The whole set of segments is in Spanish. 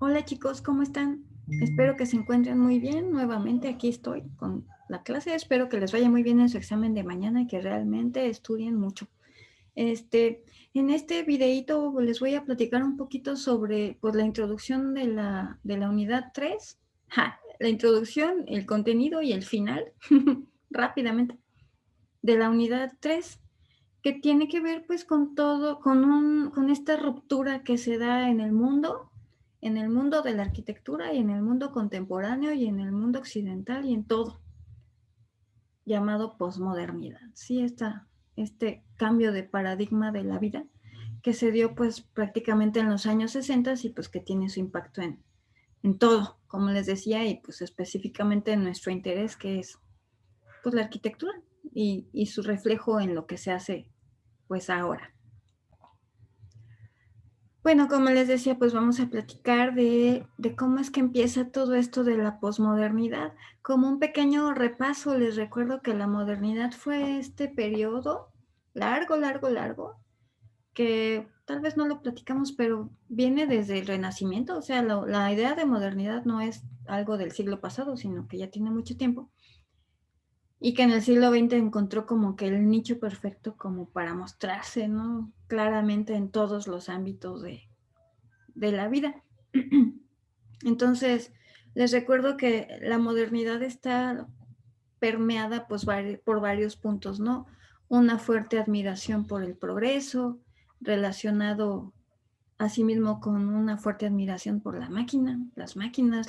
Hola chicos, ¿cómo están? Espero que se encuentren muy bien. Nuevamente aquí estoy con la clase. Espero que les vaya muy bien en su examen de mañana y que realmente estudien mucho. En este videíto les voy a platicar un poquito sobre pues, la introducción de la unidad 3. La introducción, el contenido y el final, rápidamente, de la unidad 3, que tiene que ver pues con todo, con esta ruptura que se da en el mundo de la arquitectura y en el mundo contemporáneo y en el mundo occidental y en todo, llamado posmodernidad. Sí, este cambio de paradigma de la vida que se dio pues prácticamente en los años 60 y pues que tiene su impacto en todo, como les decía, y pues específicamente en nuestro interés que es pues la arquitectura y su reflejo en lo que se hace pues ahora. Bueno, como les decía, pues vamos a platicar de cómo es que empieza todo esto de la posmodernidad. Como un pequeño repaso, les recuerdo que la modernidad fue este periodo largo, largo, largo, que tal vez no lo platicamos, pero viene desde el Renacimiento. O sea, la idea de modernidad no es algo del siglo pasado, sino que ya tiene mucho tiempo. Y que en el siglo XX encontró como que el nicho perfecto como para mostrarse, ¿no? Claramente en todos los ámbitos de la vida. Entonces, les recuerdo que la modernidad está permeada pues, por varios puntos, ¿no? Una fuerte admiración por el progreso, relacionado asimismo con una fuerte admiración por la máquina, las máquinas,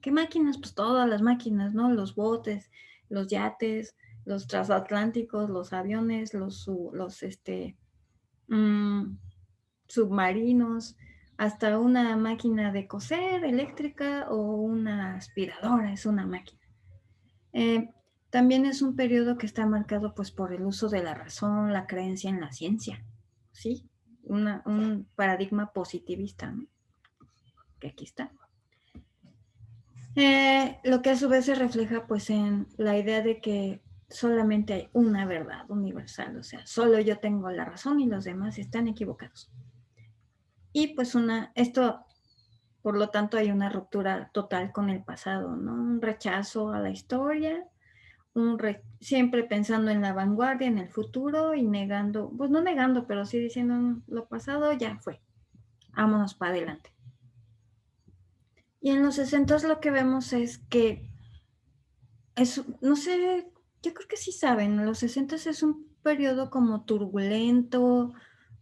¿qué máquinas? Pues todas las máquinas, ¿no? Los botes, los yates, los transatlánticos, los aviones, mmm, submarinos, hasta una máquina de coser eléctrica o una aspiradora, es una máquina. Eh, También es un periodo que está marcado pues, por el uso de la razón, la creencia en la ciencia, ¿sí? Un paradigma positivista, ¿no? Que aquí está. Lo que a su vez se refleja pues, en la idea de que solamente hay una verdad universal, o sea, solo yo tengo la razón y los demás están equivocados. Y pues esto, por lo tanto, hay una ruptura total con el pasado, ¿no? Un rechazo a la historia, siempre pensando en la vanguardia, en el futuro y negando, pues no negando, pero sí diciendo lo pasado ya fue, vámonos para adelante. Y en los 60 lo que vemos es que, no sé, yo creo que sí saben, los 60 es un periodo como turbulento,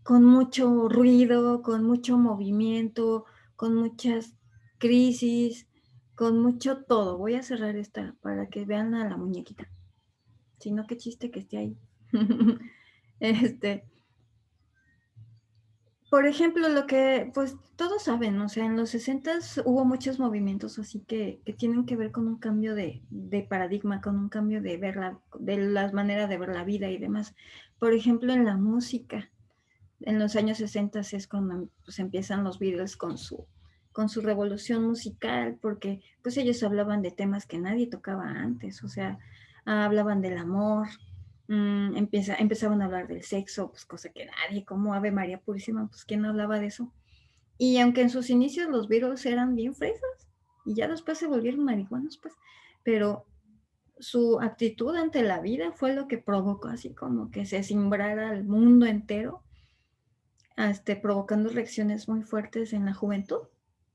con mucho ruido, con mucho movimiento, con muchas crisis, con mucho todo. Voy a cerrar esta para que vean a la muñequita. Si no, qué chiste que esté ahí. este, por ejemplo, lo que, pues todos saben, o sea, en los 60 hubo muchos movimientos así que tienen que ver con un cambio de paradigma, con un cambio de las maneras de ver la vida y demás. Por ejemplo, en la música, en los años 60 es cuando pues, empiezan los Beatles con su revolución musical, porque pues ellos hablaban de temas que nadie tocaba antes, o sea, hablaban del amor, empezaban a hablar del sexo, pues cosa que nadie, como Ave María Purísima, pues quién no hablaba de eso. Y aunque en sus inicios los Beatles eran bien fresas, y ya después se volvieron marihuanos, pues, pero su actitud ante la vida fue lo que provocó así como que se cimbrara al mundo entero, provocando reacciones muy fuertes en la juventud.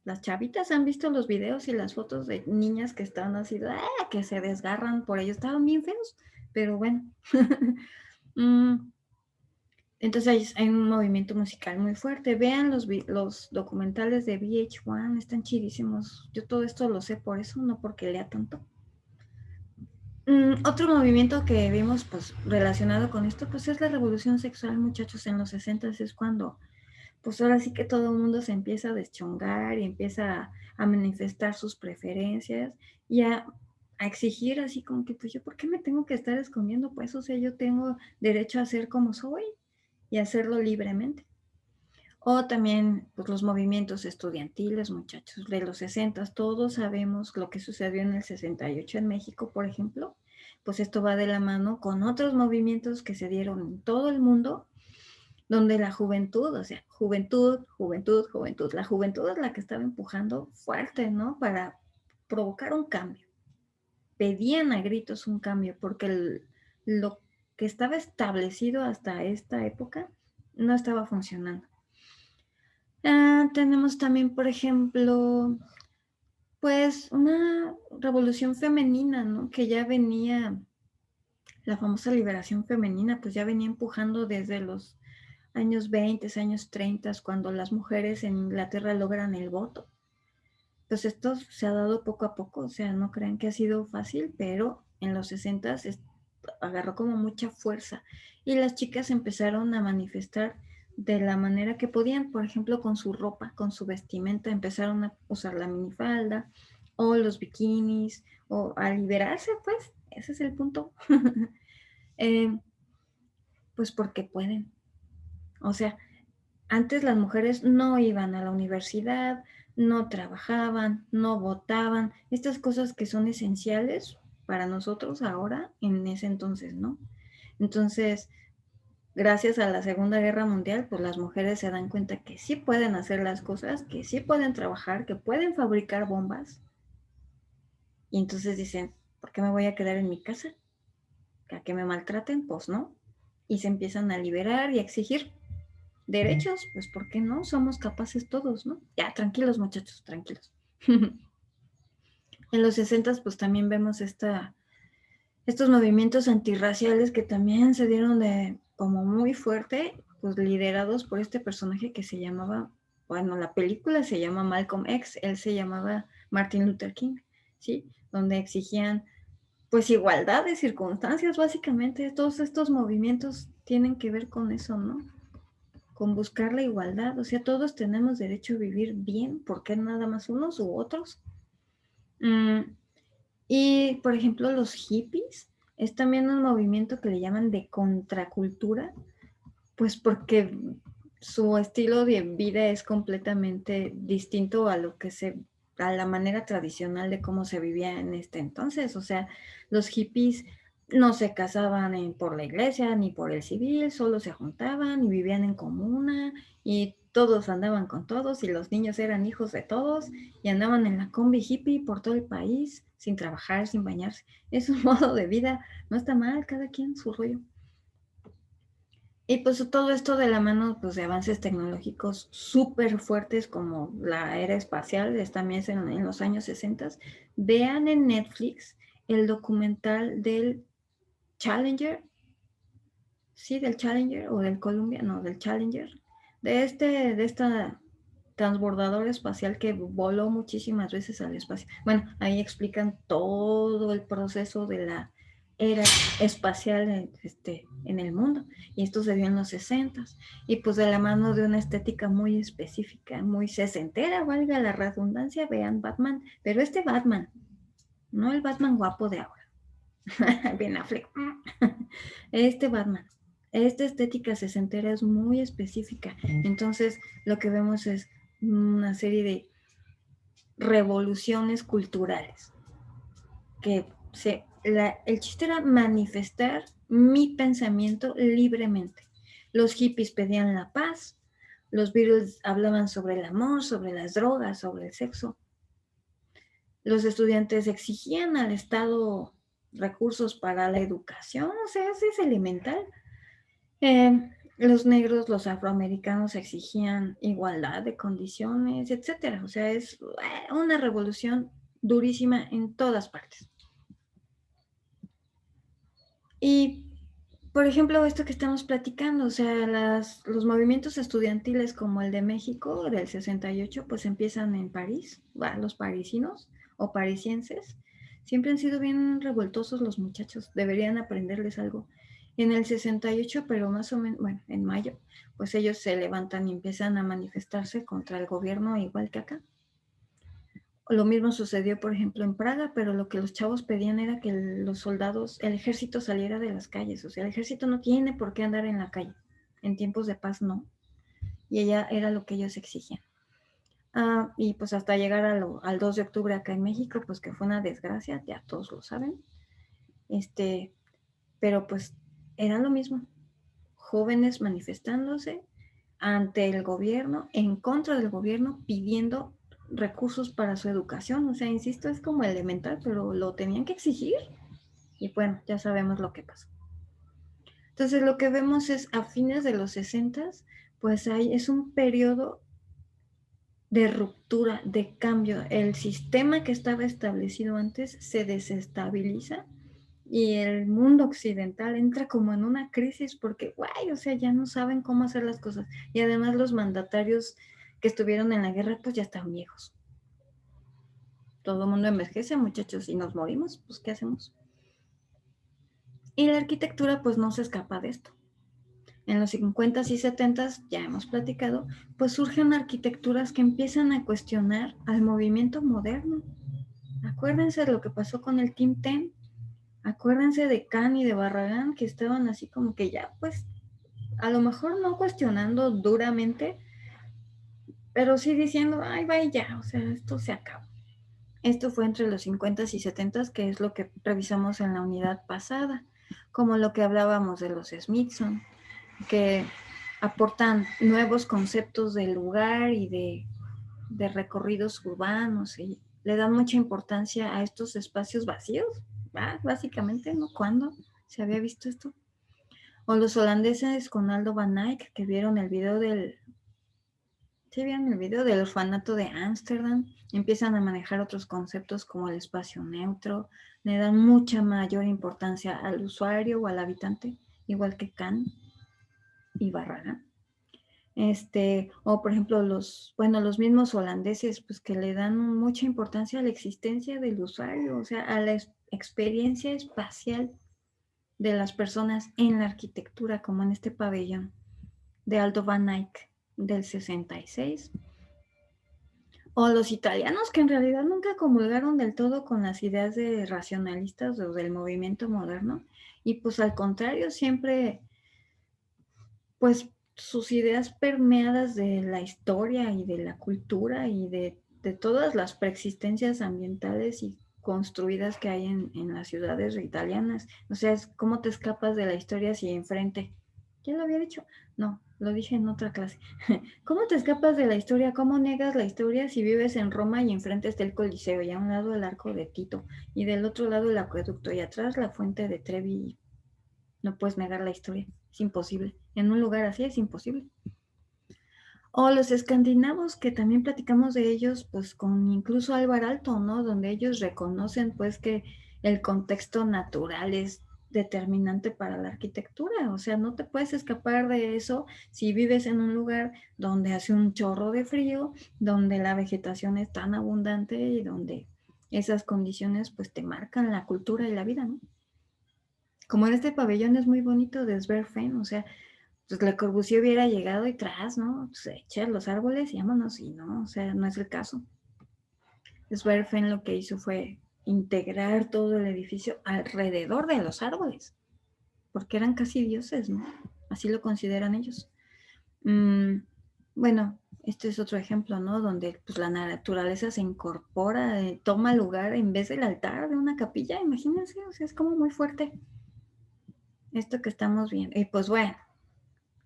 Las chavitas han visto los videos y las fotos de niñas que estaban así, que se desgarran por ello, estaban bien feos, pero bueno. Entonces hay un movimiento musical muy fuerte. Vean los documentales de VH1, están chidísimos. Yo todo esto lo sé por eso, no porque lea tanto. Otro movimiento que vimos pues, relacionado con esto pues, es la revolución sexual, muchachos, en los 60 es cuando pues ahora sí que todo el mundo se empieza a deschongar y empieza a manifestar sus preferencias y a exigir así como que, pues yo, ¿por qué me tengo que estar escondiendo? Pues, o sea, yo tengo derecho a ser como soy y hacerlo libremente. O también pues, los movimientos estudiantiles, muchachos, de los 60, todos sabemos lo que sucedió en el 68 en México, por ejemplo, pues esto va de la mano con otros movimientos que se dieron en todo el mundo, donde la juventud, o sea, juventud, juventud, juventud, la juventud es la que estaba empujando fuerte, ¿no? Para provocar un cambio. Pedían a gritos un cambio, porque lo que estaba establecido hasta esta época no estaba funcionando. Tenemos también, por ejemplo, pues una revolución femenina, ¿no? Que ya venía, la famosa liberación femenina, pues ya venía empujando desde los años 20, años 30, cuando las mujeres en Inglaterra logran el voto. Pues esto se ha dado poco a poco, o sea, no crean que ha sido fácil, pero en los 60 agarró como mucha fuerza y las chicas empezaron a manifestar de la manera que podían, por ejemplo, con su ropa, con su vestimenta, empezaron a usar la minifalda o los bikinis o a liberarse, pues, ese es el punto. Pues porque pueden. O sea, antes las mujeres no iban a la universidad, no trabajaban, no votaban, estas cosas que son esenciales para nosotros ahora, en ese entonces, ¿no? Entonces, gracias a la Segunda Guerra Mundial, pues las mujeres se dan cuenta que sí pueden hacer las cosas, que sí pueden trabajar, que pueden fabricar bombas. Y entonces dicen, ¿por qué me voy a quedar en mi casa? ¿A que me maltraten? Pues no. Y se empiezan a liberar y a exigir derechos, pues ¿por qué no? Somos capaces todos, ¿no? Ya, tranquilos muchachos, tranquilos. En los 60 pues también vemos estos movimientos antirraciales que también se dieron de como muy fuerte, pues liderados por este personaje que se llamaba, bueno, la película se llama Malcolm X, él se llamaba Martin Luther King, ¿sí? Donde exigían pues igualdad de circunstancias, básicamente. Todos estos movimientos tienen que ver con eso, ¿no? Con buscar la igualdad, o sea, todos tenemos derecho a vivir bien, ¿por qué nada más unos u otros? Y, por ejemplo, los hippies es también un movimiento que le llaman de contracultura, pues porque su estilo de vida es completamente distinto a la manera tradicional de cómo se vivía en este entonces. O sea, los hippies no se casaban por la iglesia ni por el civil, solo se juntaban y vivían en comuna y todos andaban con todos y los niños eran hijos de todos y andaban en la combi hippie por todo el país sin trabajar, sin bañarse. Es un modo de vida, no está mal, cada quien su rollo. Y pues todo esto de la mano pues, de avances tecnológicos súper fuertes como la era espacial, también en los años 60. Vean en Netflix el documental del Challenger, sí, del Challenger o del Columbia, no, del Challenger, de esta transbordador espacial que voló muchísimas veces al espacio. Bueno, ahí explican todo el proceso de la era espacial en el mundo. Y esto se dio en los 60 y pues de la mano de una estética muy específica, muy sesentera, valga la redundancia, vean Batman, pero este Batman, no el Batman guapo de ahora, Ben Affleck, este Batman, esta estética sesentera es muy específica, entonces lo que vemos es una serie de revoluciones culturales que el chiste era manifestar mi pensamiento libremente. Los hippies pedían la paz, los Beatles hablaban sobre el amor, sobre las drogas, sobre el sexo. Los estudiantes exigían al Estado recursos para la educación, o sea, eso es elemental. Los negros, los afroamericanos exigían igualdad de condiciones, etcétera. O sea, es una revolución durísima en todas partes. Y, por ejemplo, esto que estamos platicando, o sea, los movimientos estudiantiles como el de México del 68, pues empiezan en París, los parisinos o parisienses, siempre han sido bien revoltosos los muchachos, deberían aprenderles algo. En el 68, pero más o menos, bueno, en mayo, pues ellos se levantan y empiezan a manifestarse contra el gobierno igual que acá. Lo mismo sucedió, por ejemplo, en Praga, pero lo que los chavos pedían era que los soldados, el ejército saliera de las calles. O sea, el ejército no tiene por qué andar en la calle. En tiempos de paz no. Y ella era lo que ellos exigían. Y pues hasta llegar al 2 de octubre acá en México, pues que fue una desgracia, ya todos lo saben. Pero pues era lo mismo. jóvenes manifestándose ante el gobierno, en contra del gobierno, pidiendo recursos para su educación. O sea, insisto, es como elemental, pero lo tenían que exigir. Y bueno, ya sabemos lo que pasó. Entonces, lo que vemos es a fines de los 60, pues es un periodo de ruptura, de cambio. El sistema que estaba establecido antes se desestabiliza y el mundo occidental entra como en una crisis porque, guay, o sea, ya no saben cómo hacer las cosas. Y además los mandatarios que estuvieron en la guerra, pues ya están viejos. Todo el mundo envejece, muchachos, y nos morimos, pues ¿qué hacemos? Y la arquitectura, pues no se escapa de esto. En los 50s y 70s, ya hemos platicado, pues surgen arquitecturas que empiezan a cuestionar al movimiento moderno. Acuérdense de lo que pasó con el Team Ten. Acuérdense de Kahn y de Barragán, que estaban así como que ya, pues, a lo mejor no cuestionando duramente, pero sí diciendo, ay, vaya ya, o sea, esto se acabó. Esto fue entre los 50s y 70s, que es lo que revisamos en la unidad pasada, como lo que hablábamos de los Smithson, que aportan nuevos conceptos del lugar y de recorridos urbanos y le dan mucha importancia a estos espacios vacíos, básicamente, ¿no? ¿Cuándo se había visto esto? O los holandeses con Aldo Van Eyck, que vieron el video ¿sí vieron el video del orfanato de Ámsterdam? Empiezan a manejar otros conceptos como el espacio neutro, le dan mucha mayor importancia al usuario o al habitante, igual que Kahn y Barragán. O por ejemplo los mismos holandeses, pues que le dan mucha importancia a la existencia del usuario, o sea, a la experiencia espacial de las personas en la arquitectura, como en este pabellón de Aldo Van Eyck del 66. O los italianos, que en realidad nunca comulgaron del todo con las ideas de racionalistas o del movimiento moderno, y pues al contrario, siempre pues sus ideas permeadas de la historia y de la cultura y de todas las preexistencias ambientales y construidas que hay en las ciudades italianas. O sea, es cómo te escapas de la historia si enfrente. ¿Quién lo había dicho? No, lo dije en otra clase. ¿Cómo te escapas de la historia? ¿Cómo niegas la historia si vives en Roma y enfrente está el Coliseo y a un lado el Arco de Tito y del otro lado el acueducto y atrás la fuente de Trevi? No puedes negar la historia, es imposible. En un lugar así es imposible. O los escandinavos, que también platicamos de ellos, pues con incluso Alvar Aalto, ¿no? Donde ellos reconocen pues que el contexto natural es determinante para la arquitectura. O sea, no te puedes escapar de eso si vives en un lugar donde hace un chorro de frío, donde la vegetación es tan abundante y donde esas condiciones pues te marcan la cultura y la vida, ¿no? Como en este pabellón es muy bonito de Sverfen, o sea, pues Le Corbusier hubiera llegado y tras, ¿no? Pues echar los árboles y vámonos, y no, o sea, no es el caso. Sverfen lo que hizo fue integrar todo el edificio alrededor de los árboles, porque eran casi dioses, ¿no? Así lo consideran ellos. Bueno, este es otro ejemplo, ¿no? Donde pues, la naturaleza se incorpora, toma lugar en vez del altar de una capilla, imagínense, o sea, es como muy fuerte esto que estamos viendo. Y pues bueno,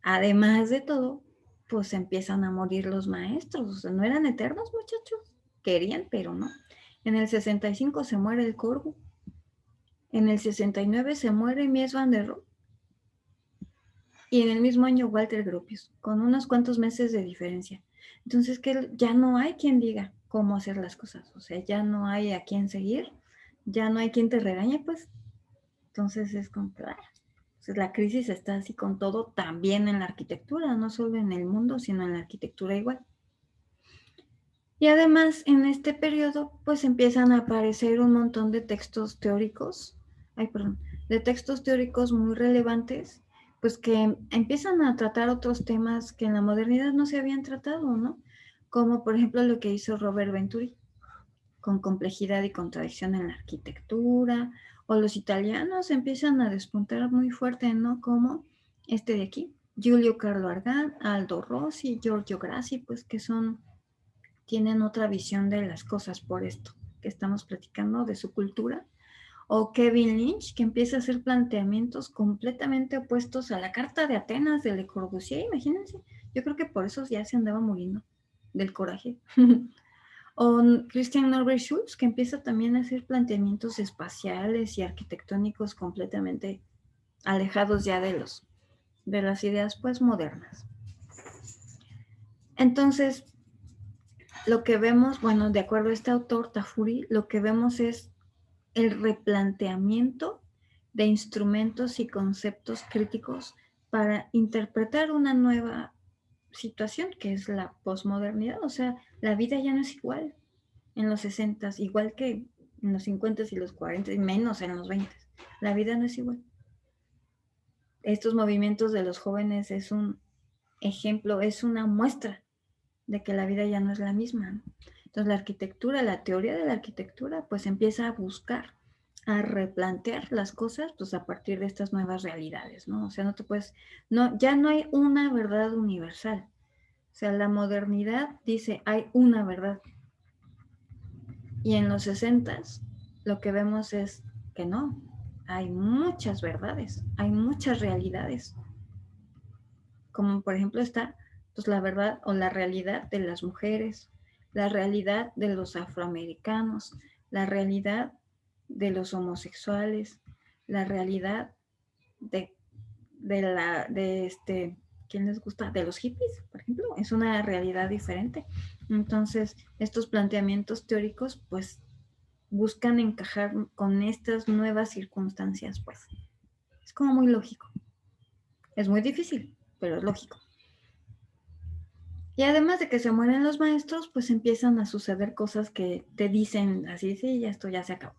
además de todo, pues empiezan a morir los maestros, o sea, no eran eternos, muchachos, querían, pero no. En el 65 se muere el Corbu, en el 69 se muere Mies van der Rohe, y en el mismo año Walter Gropius, con unos cuantos meses de diferencia. Entonces, que ya no hay quien diga cómo hacer las cosas, o sea, ya no hay a quien seguir, ya no hay quien te regañe, pues. Entonces es como, pues la crisis está así con todo, también en la arquitectura, no solo en el mundo, sino en la arquitectura igual. Y además, en este periodo, pues empiezan a aparecer un montón de textos teóricos, de textos teóricos muy relevantes, pues que empiezan a tratar otros temas que en la modernidad no se habían tratado, ¿no? Como por ejemplo lo que hizo Robert Venturi, con complejidad y contradicción en la arquitectura, o los italianos empiezan a despuntar muy fuerte, ¿no? Como este de aquí, Giulio Carlo Argan, Aldo Rossi, Giorgio Grassi, pues que tienen otra visión de las cosas por esto que estamos platicando, de su cultura, O Kevin Lynch, que empieza a hacer planteamientos completamente opuestos a la Carta de Atenas de Le Corbusier, imagínense. Yo creo que por eso ya se andaba muriendo del coraje. O Christian Norbert Schulz, que empieza también a hacer planteamientos espaciales y arquitectónicos completamente alejados ya de las ideas pues modernas. Entonces, lo que vemos, bueno, de acuerdo a este autor, Tafuri, lo que vemos es el replanteamiento de instrumentos y conceptos críticos para interpretar una nueva situación que es la posmodernidad. O sea, la vida ya no es igual en los 60, igual que en los 50 y los 40, y menos en los 20. La vida no es igual. Estos movimientos de los jóvenes es un ejemplo, es una muestra de que la vida ya no es la misma, ¿no? Entonces la arquitectura, la teoría de la arquitectura, pues empieza a buscar, a replantear las cosas, pues a partir de estas nuevas realidades, ¿no? O sea, no te puedes, no, ya no hay una verdad universal. O sea, la modernidad dice, hay una verdad. Y en los 60 lo que vemos es que no, hay muchas verdades, hay muchas realidades. Como por ejemplo está pues la verdad o la realidad de las mujeres, la realidad de los afroamericanos, la realidad de los homosexuales, la realidad de, ¿quién les gusta? De los hippies, por ejemplo, es una realidad diferente. Entonces, estos planteamientos teóricos, pues, buscan encajar con estas nuevas circunstancias, pues. Es como muy lógico. Es muy difícil, pero es lógico. Y además de que se mueren los maestros, pues empiezan a suceder cosas que te dicen así, sí, ya esto ya se acabó.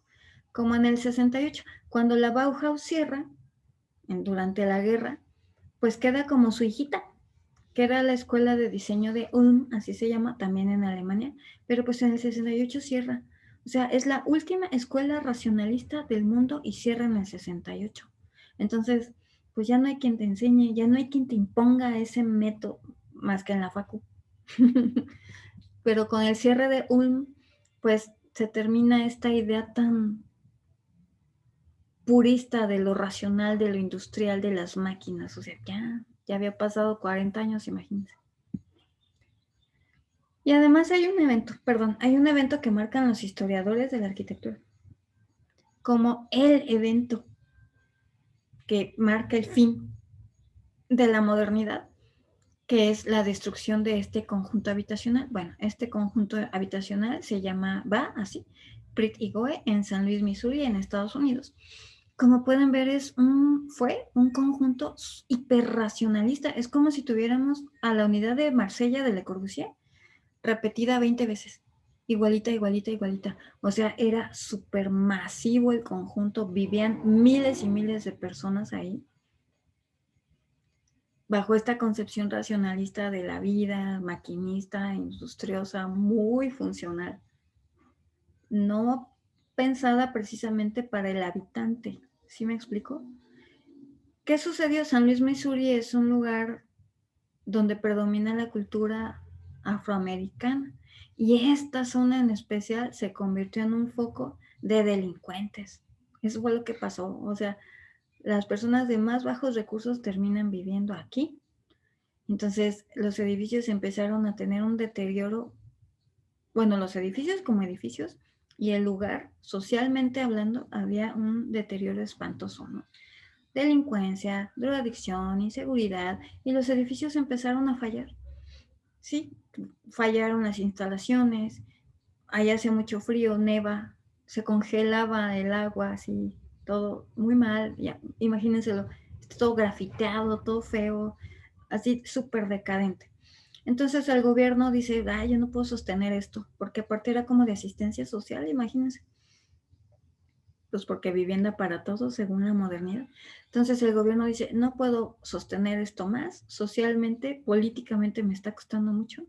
Como en el 68, cuando la Bauhaus cierra, durante la guerra, pues queda como su hijita, que era la escuela de diseño de Ulm, así se llama, también en Alemania, pero pues en el 68 cierra. O sea, es la última escuela racionalista del mundo y cierra en el 68. Entonces, pues ya no hay quien te enseñe, ya no hay quien te imponga ese método más que en la facu. Pero con el cierre de Ulm, pues se termina esta idea tan purista de lo racional, de lo industrial, de las máquinas. O sea, ya había pasado 40 años, imagínense. Y además hay un evento que marcan los historiadores de la arquitectura como el evento que marca el fin de la modernidad, que es la destrucción de este conjunto habitacional. Bueno, este conjunto habitacional se llama, va así, Prit y Goe, en San Luis, Missouri, en Estados Unidos. Como pueden ver, fue un conjunto hiperracionalista. Es como si tuviéramos a la unidad de Marsella de Le Corbusier repetida 20 veces. Igualita, igualita, igualita. O sea, era súper masivo el conjunto. Vivían miles y miles de personas ahí bajo esta concepción racionalista de la vida, maquinista, industriosa, muy funcional, no pensada precisamente para el habitante. ¿Sí me explico? ¿Qué sucedió? San Luis, Missouri es un lugar donde predomina la cultura afroamericana y esta zona en especial se convirtió en un foco de delincuentes. Eso fue lo que pasó. O sea, las personas de más bajos recursos terminan viviendo aquí. Entonces, los edificios empezaron a tener un deterioro, bueno, los edificios como edificios y el lugar, socialmente hablando, había un deterioro espantoso, ¿no? Delincuencia, drogadicción, inseguridad, y los edificios empezaron a fallar. Sí, fallaron las instalaciones, allá hace mucho frío, neva, se congelaba el agua, así, todo muy mal, ya, imagínenselo, todo grafiteado, todo feo, así súper decadente. Entonces el gobierno dice, yo no puedo sostener esto, porque aparte era como de asistencia social, imagínense, pues porque vivienda para todos según la modernidad. Entonces el gobierno dice, no puedo sostener esto más, socialmente, políticamente me está costando mucho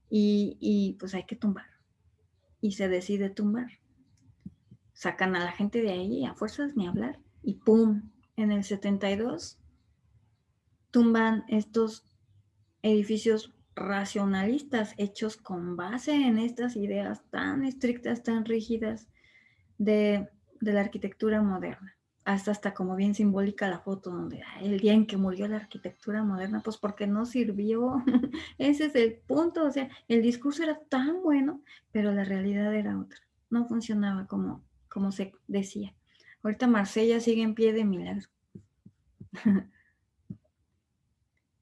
y pues hay que tumbar. Y se decide tumbar. Sacan a la gente de ahí a fuerzas ni hablar y ¡pum! En el 72 tumban estos edificios racionalistas hechos con base en estas ideas tan estrictas, tan rígidas de de la arquitectura moderna. Hasta como bien simbólica la foto donde el día en que murió la arquitectura moderna, pues porque no sirvió. Ese es el punto. O sea, el discurso era tan bueno, pero la realidad era otra. No funcionaba como se decía. Ahorita Marsella sigue en pie de milagro.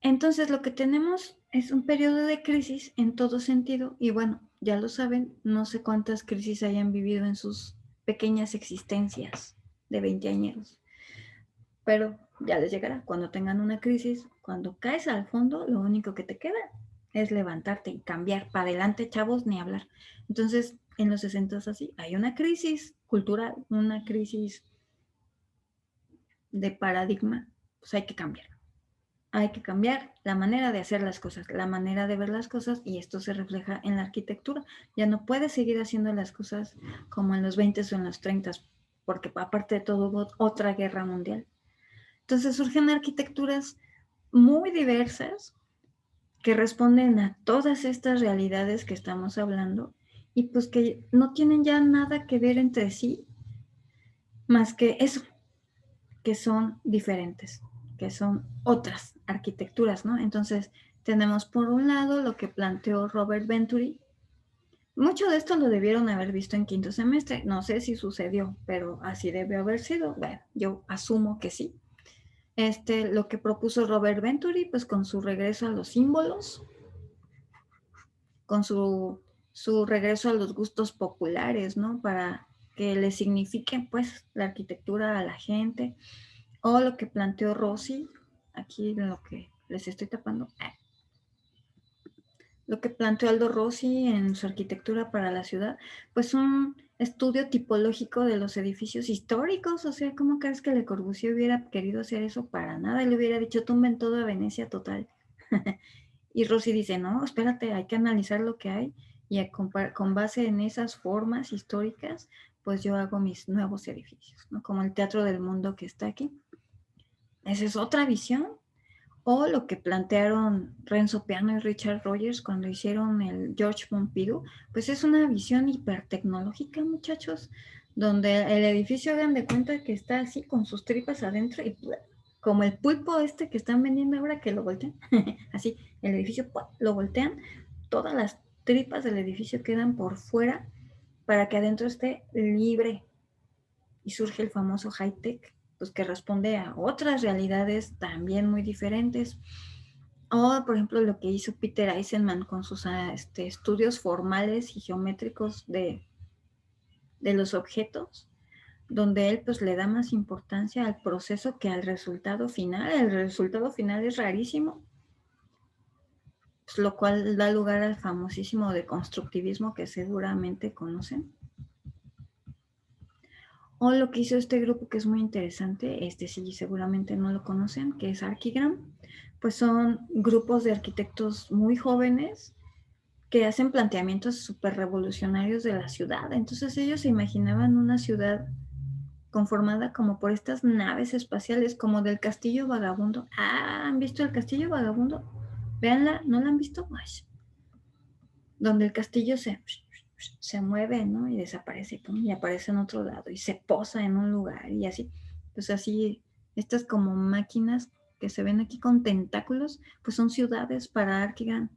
Entonces lo que tenemos es un periodo de crisis en todo sentido y bueno, ya lo saben, no sé cuántas crisis hayan vivido en sus pequeñas existencias de 20 años, pero ya les llegará. Cuando tengan una crisis, cuando caes al fondo, lo único que te queda es levantarte y cambiar para adelante, chavos, ni hablar. Entonces, en los 60 así, hay una crisis cultural, una crisis de paradigma, pues hay que cambiar. Hay que cambiar la manera de hacer las cosas, la manera de ver las cosas, y esto se refleja en la arquitectura. Ya no puedes seguir haciendo las cosas como en los 20 o en los 30, porque aparte de todo hubo otra guerra mundial. Entonces surgen arquitecturas muy diversas que responden a todas estas realidades que estamos hablando y pues que no tienen ya nada que ver entre sí más que eso, que son diferentes, que son otras arquitecturas, ¿no? Entonces, tenemos por un lado lo que planteó Robert Venturi. Mucho de esto lo debieron haber visto en quinto semestre. No sé si sucedió, pero así debe haber sido. Bueno, yo asumo que sí. Lo que propuso Robert Venturi, pues con su regreso a los símbolos, con su regreso a los gustos populares, ¿no? Para que le signifique, pues, la arquitectura a la gente. O lo que planteó Rossi, aquí lo que les estoy tapando, lo que planteó Aldo Rossi en su arquitectura para la ciudad, pues un estudio tipológico de los edificios históricos. O sea, ¿cómo crees que Le Corbusier hubiera querido hacer eso? Para nada, le hubiera dicho, tumben todo a Venecia total. Y Rossi dice, no, espérate, hay que analizar lo que hay y con base en esas formas históricas, pues yo hago mis nuevos edificios, ¿no? Como el Teatro del Mundo que está aquí. Esa es otra visión. O lo que plantearon Renzo Piano y Richard Rogers cuando hicieron el George Pompidou, pues es una visión hipertecnológica, muchachos, donde el edificio, hagan de cuenta que está así con sus tripas adentro y como el pulpo que están vendiendo ahora que lo voltean, así, el edificio lo voltean, todas las tripas del edificio quedan por fuera para que adentro esté libre y surge el famoso high-tech, pues que responde a otras realidades también muy diferentes. O, por ejemplo, lo que hizo Peter Eisenman con sus estudios formales y geométricos de los objetos, donde él pues le da más importancia al proceso que al resultado final. El resultado final es rarísimo, pues, lo cual da lugar al famosísimo deconstructivismo que seguramente conocen. O lo que hizo este grupo que es muy interesante, sí seguramente no lo conocen, que es Archigram. Pues son grupos de arquitectos muy jóvenes que hacen planteamientos súper revolucionarios de la ciudad. Entonces ellos se imaginaban una ciudad conformada como por estas naves espaciales, como del Castillo Vagabundo. Ah, ¿han visto el Castillo Vagabundo? Véanla, ¿no la han visto? Ay, donde el castillo se mueve, ¿no? Y desaparece, ¡pum! Y aparece en otro lado y se posa en un lugar y así. Pues así, estas como máquinas que se ven aquí con tentáculos, pues son ciudades para Archigram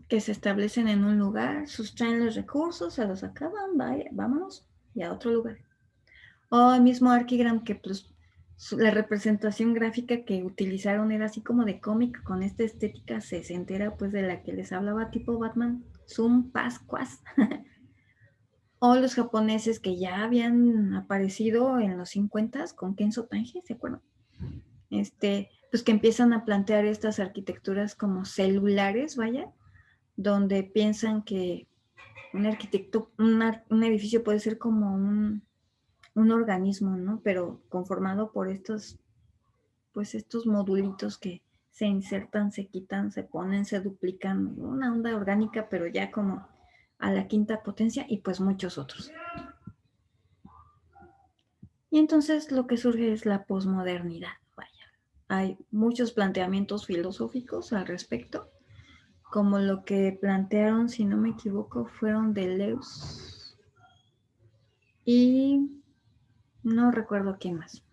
que se establecen en un lugar, sustraen los recursos, se los acaban, vaya, vámonos, y a otro lugar. O el mismo Archigram que pues la representación gráfica que utilizaron era así como de cómic, con esta estética sesentera, pues de la que les hablaba, tipo Batman, Zoom, Pascuas. O los japoneses que ya habían aparecido en los 50 con Kenzo Tange, ¿se acuerdan? Pues que empiezan a plantear estas arquitecturas como celulares, vaya, donde piensan que un edificio puede ser como un organismo, ¿no? Pero conformado por estos modulitos que se insertan, se quitan, se ponen, se duplican, una onda orgánica, pero ya como a la quinta potencia y pues muchos otros. Y entonces lo que surge es la posmodernidad, vaya. Hay muchos planteamientos filosóficos al respecto, como lo que plantearon, si no me equivoco, fueron Deleuze y no recuerdo quién más.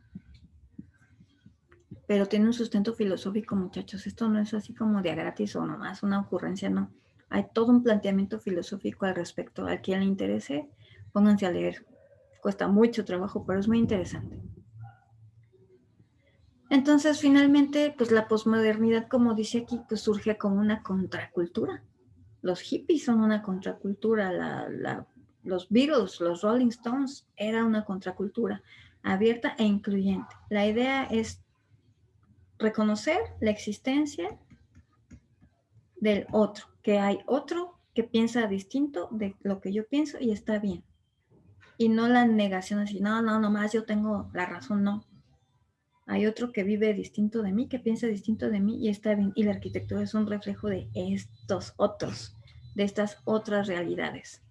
Pero tiene un sustento filosófico, muchachos. Esto no es así como de a gratis o nomás una ocurrencia, no. Hay todo un planteamiento filosófico al respecto. A quien le interese, pónganse a leer. Cuesta mucho trabajo, pero es muy interesante. Entonces, finalmente, pues la posmodernidad, como dice aquí, pues surge como una contracultura. Los hippies son una contracultura, los Beatles, los Rolling Stones, era una contracultura abierta e incluyente. La idea es reconocer la existencia del otro, que hay otro que piensa distinto de lo que yo pienso y está bien. Y no la negación así, no, nomás yo tengo la razón, no. Hay otro que vive distinto de mí, que piensa distinto de mí y está bien. Y la arquitectura es un reflejo de estos otros, de estas otras realidades.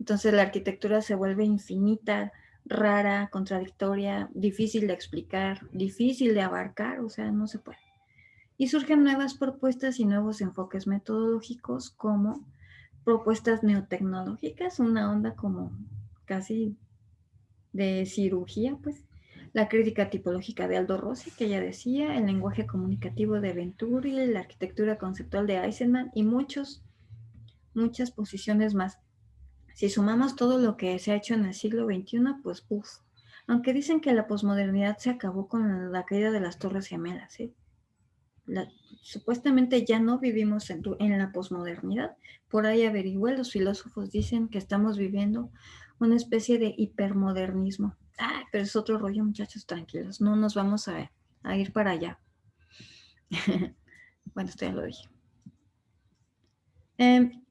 Entonces la arquitectura se vuelve infinita, rara, contradictoria, difícil de explicar, difícil de abarcar, o sea, no se puede. Y surgen nuevas propuestas y nuevos enfoques metodológicos como propuestas neotecnológicas, una onda como casi de cirugía, pues. La crítica tipológica de Aldo Rossi, que ya decía, el lenguaje comunicativo de Venturi, la arquitectura conceptual de Eisenman y muchas posiciones más. Si sumamos todo lo que se ha hecho en el siglo XXI, pues uff. Aunque dicen que la posmodernidad se acabó con la caída de las Torres Gemelas, ¿sí? Supuestamente ya no vivimos en la posmodernidad. Por ahí averigüé, los filósofos dicen que estamos viviendo una especie de hipermodernismo. Ah, pero es otro rollo, muchachos, tranquilos. No nos vamos a ir para allá. Bueno, esto ya lo dije.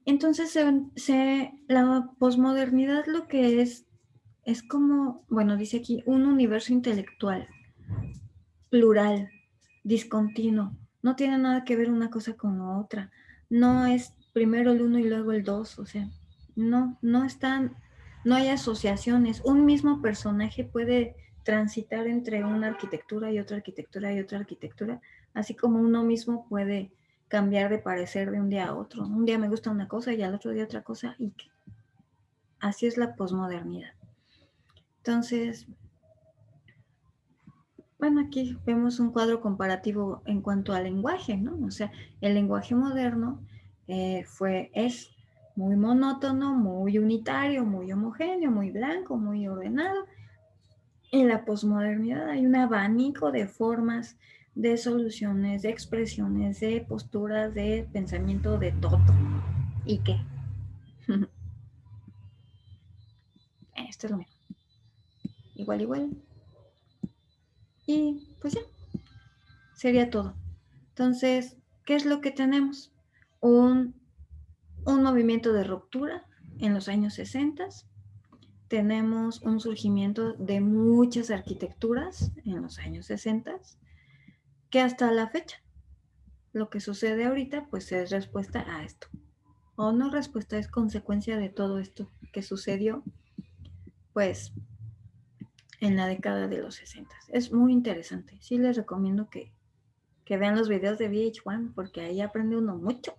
Entonces, la posmodernidad lo que es como, bueno, dice aquí, un universo intelectual, plural, discontinuo. No tiene nada que ver una cosa con la otra. No es primero el uno y luego el dos. O sea, no están, no hay asociaciones. Un mismo personaje puede transitar entre una arquitectura y otra arquitectura y otra arquitectura, así como uno mismo puede cambiar de parecer de un día a otro. Un día me gusta una cosa y al otro día otra cosa, y así es la posmodernidad. Entonces, bueno, aquí vemos un cuadro comparativo en cuanto al lenguaje, ¿no? O sea, el lenguaje moderno es muy monótono, muy unitario, muy homogéneo, muy blanco, muy ordenado. En la posmodernidad hay un abanico de formas, de soluciones, de expresiones, de posturas, de pensamiento, de todo. ¿Y qué? Esto es lo mismo. Igual. Y pues ya, sería todo. Entonces, ¿qué es lo que tenemos? Un, un movimiento de ruptura en los años 60. Tenemos un surgimiento de muchas arquitecturas en los años 60, que hasta la fecha, lo que sucede ahorita, pues es respuesta a esto. O no respuesta, es consecuencia de todo esto que sucedió, pues, en la década de los 60. Es muy interesante. Sí les recomiendo que vean los videos de VH1 porque ahí aprende uno mucho.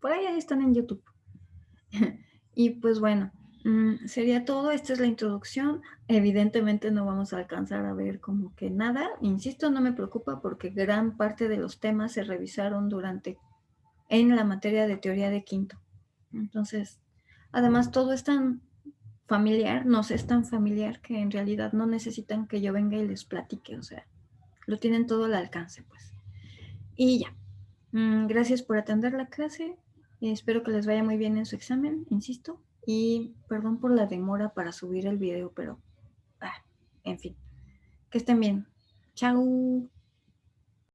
Por ahí están en YouTube. Y pues bueno, sería todo. Esta es la introducción. Evidentemente no vamos a alcanzar a ver como que nada. Insisto, no me preocupa porque gran parte de los temas se revisaron en la materia de teoría de quinto. Entonces, además todo es tan familiar, nos es tan familiar que en realidad no necesitan que yo venga y les platique. O sea, lo tienen todo al alcance, pues. Y ya. Gracias por atender la clase. Espero que les vaya muy bien en su examen, insisto. Y perdón por la demora para subir el video, pero, en fin, que estén bien. Chao.